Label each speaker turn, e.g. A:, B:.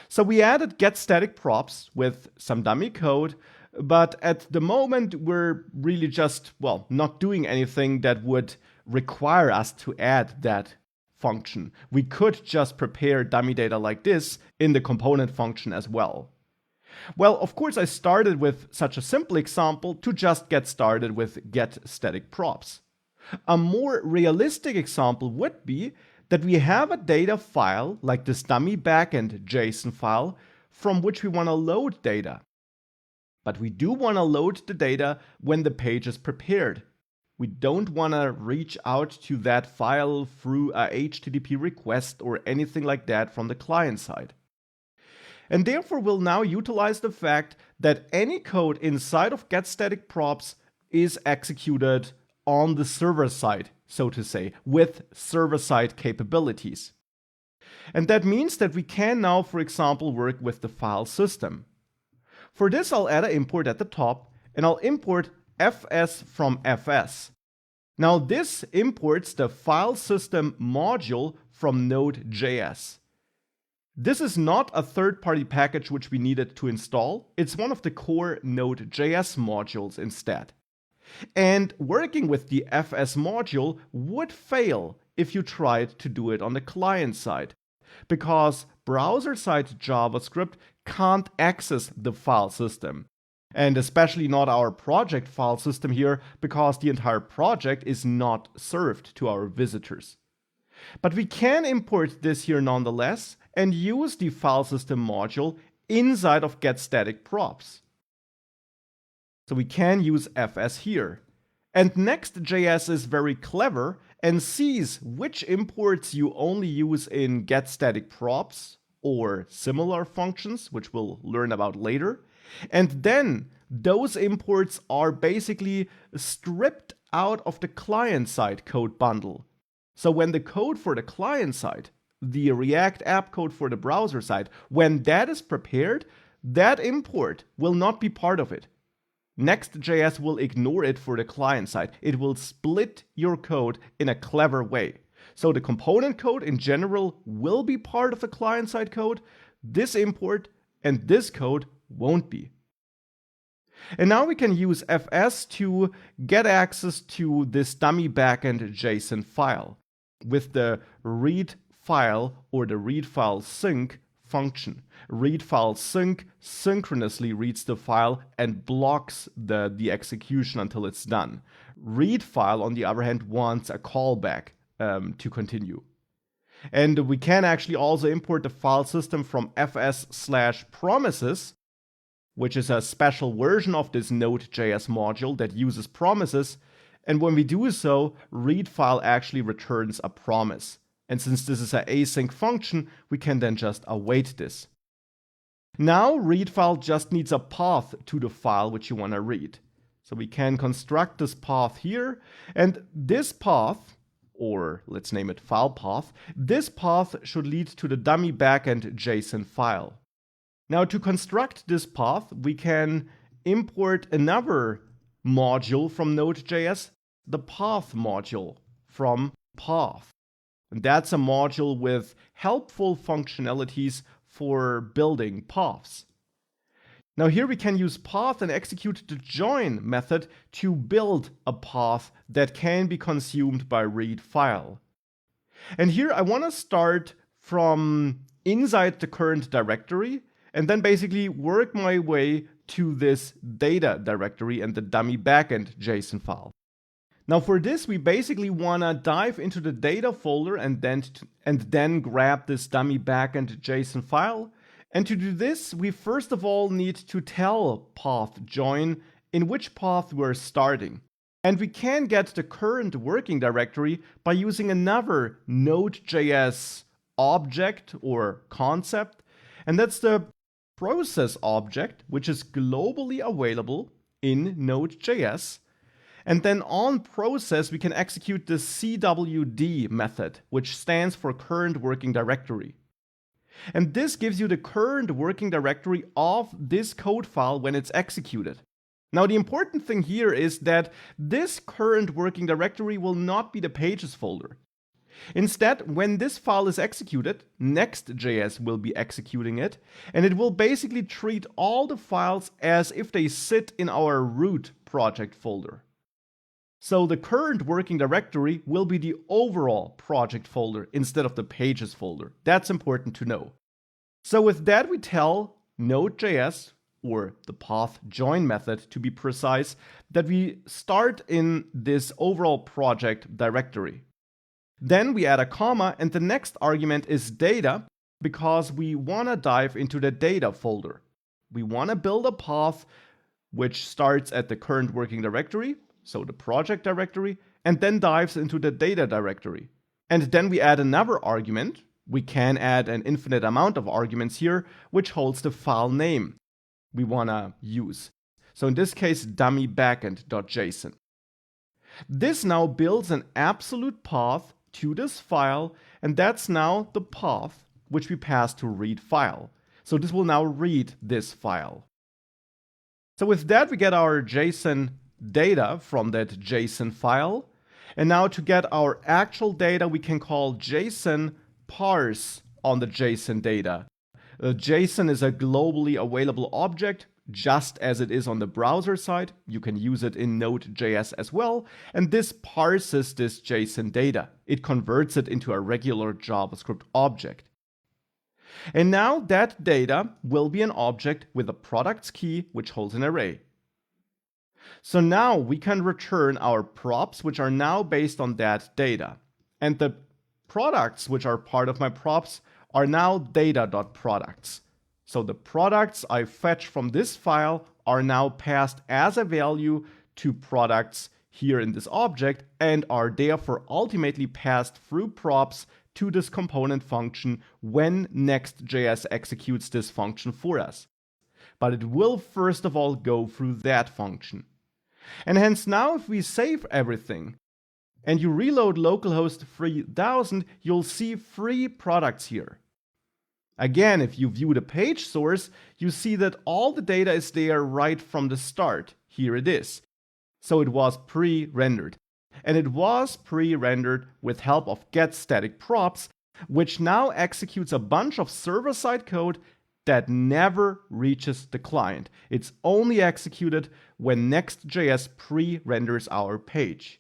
A: So we added get static props with some dummy code, but at the moment we're really just, well, not doing anything that would require us to add that function. We could just prepare dummy data like this in the component function as well. Well, of course, I started with such a simple example to just get started with get static props. A more realistic example would be that we have a data file like this dummy backend JSON file from which we want to load data. But we do want to load the data when the page is prepared. We don't want to reach out to that file through a HTTP request or anything like that from the client side. And therefore we'll now utilize the fact that any code inside of getStaticProps is executed on the server side, so to say, with server-side capabilities. And that means that we can now, for example, work with the file system. For this, I'll add an import at the top, and I'll import fs from fs. Now this imports the file system module from Node.js. This is not a third-party package which we needed to install. It's one of the core Node.js modules instead. And working with the fs module would fail if you tried to do it on the client side, because browser-side JavaScript can't access the file system. And especially not our project file system here, because the entire project is not served to our visitors. But we can import this here nonetheless and use the file system module inside of getStaticProps. So we can use fs here. And Next.js is very clever and sees which imports you only use in getStaticProps or similar functions, which we'll learn about later. And then those imports are basically stripped out of the client-side code bundle. So when the code for the client side, the React app code for the browser side, when that is prepared, that import will not be part of it. Next.js will ignore it for the client side. It will split your code in a clever way. So the component code in general will be part of the client side code. This import and this code won't be. And now we can use fs to get access to this dummy backend JSON file with the read file or the read file sync function. Read file sync synchronously reads the file and blocks the execution until it's done. Read file, on the other hand, wants a callback to continue. And we can actually also import the file system from fs/promises, which is a special version of this Node.js module that uses promises. And when we do so, read file actually returns a promise. And since this is an async function, we can then just await this. Now, read file just needs a path to the file which you want to read. So we can construct this path here, and this path, or let's name it file path, this path should lead to the dummy backend JSON file. Now, to construct this path, we can import another module from Node.js, the path module from path. And that's a module with helpful functionalities for building paths. Now here we can use path and execute the join method to build a path that can be consumed by read file. And here I want to start from inside the current directory and then basically work my way to this data directory and the dummy backend JSON file. Now for this, we basically want to dive into the data folder and then grab this dummy backend JSON file. And to do this, we first of all need to tell path join in which path we're starting. And we can get the current working directory by using another Node.js object or concept. And that's the process object, which is globally available in Node.js. And then on process, we can execute the CWD method, which stands for current working directory. And this gives you the current working directory of this code file when it's executed. Now, the important thing here is that this current working directory will not be the pages folder. Instead, when this file is executed, Next.js will be executing it, and it will basically treat all the files as if they sit in our root project folder. So the current working directory will be the overall project folder instead of the pages folder. That's important to know. So with that, we tell Node.js, or the path join method to be precise, that we start in this overall project directory. Then we add a comma, and the next argument is data, because we want to dive into the data folder. We want to build a path which starts at the current working directory, so the project directory, and then dives into the data directory. And then we add another argument. We can add an infinite amount of arguments here, which holds the file name we want to use. So in this case, dummy backend.json. This now builds an absolute path to this file, and that's now the path which we pass to read file. So this will now read this file. So with that, we get our JSON data from that JSON file. And now to get our actual data, we can call JSON parse on the JSON data. JSON is a globally available object, just as it is on the browser side. You can use it in Node.js as well. And this parses this JSON data. It converts it into a regular JavaScript object. And now that data will be an object with a products key, which holds an array. So now we can return our props, which are now based on that data. And the products, which are part of my props, are now data.products. So the products I fetch from this file are now passed as a value to products here in this object and are therefore ultimately passed through props to this component function when Next.js executes this function for us. But it will first of all go through that function. And hence now if we save everything and you reload localhost 3000, you'll see 3 products here. Again, if you view the page source, you see that all the data is there right from the start. Here it is. So it was pre-rendered. And it was pre-rendered with help of getStaticProps, which now executes a bunch of server-side code that never reaches the client. It's only executed when Next.js pre-renders our page.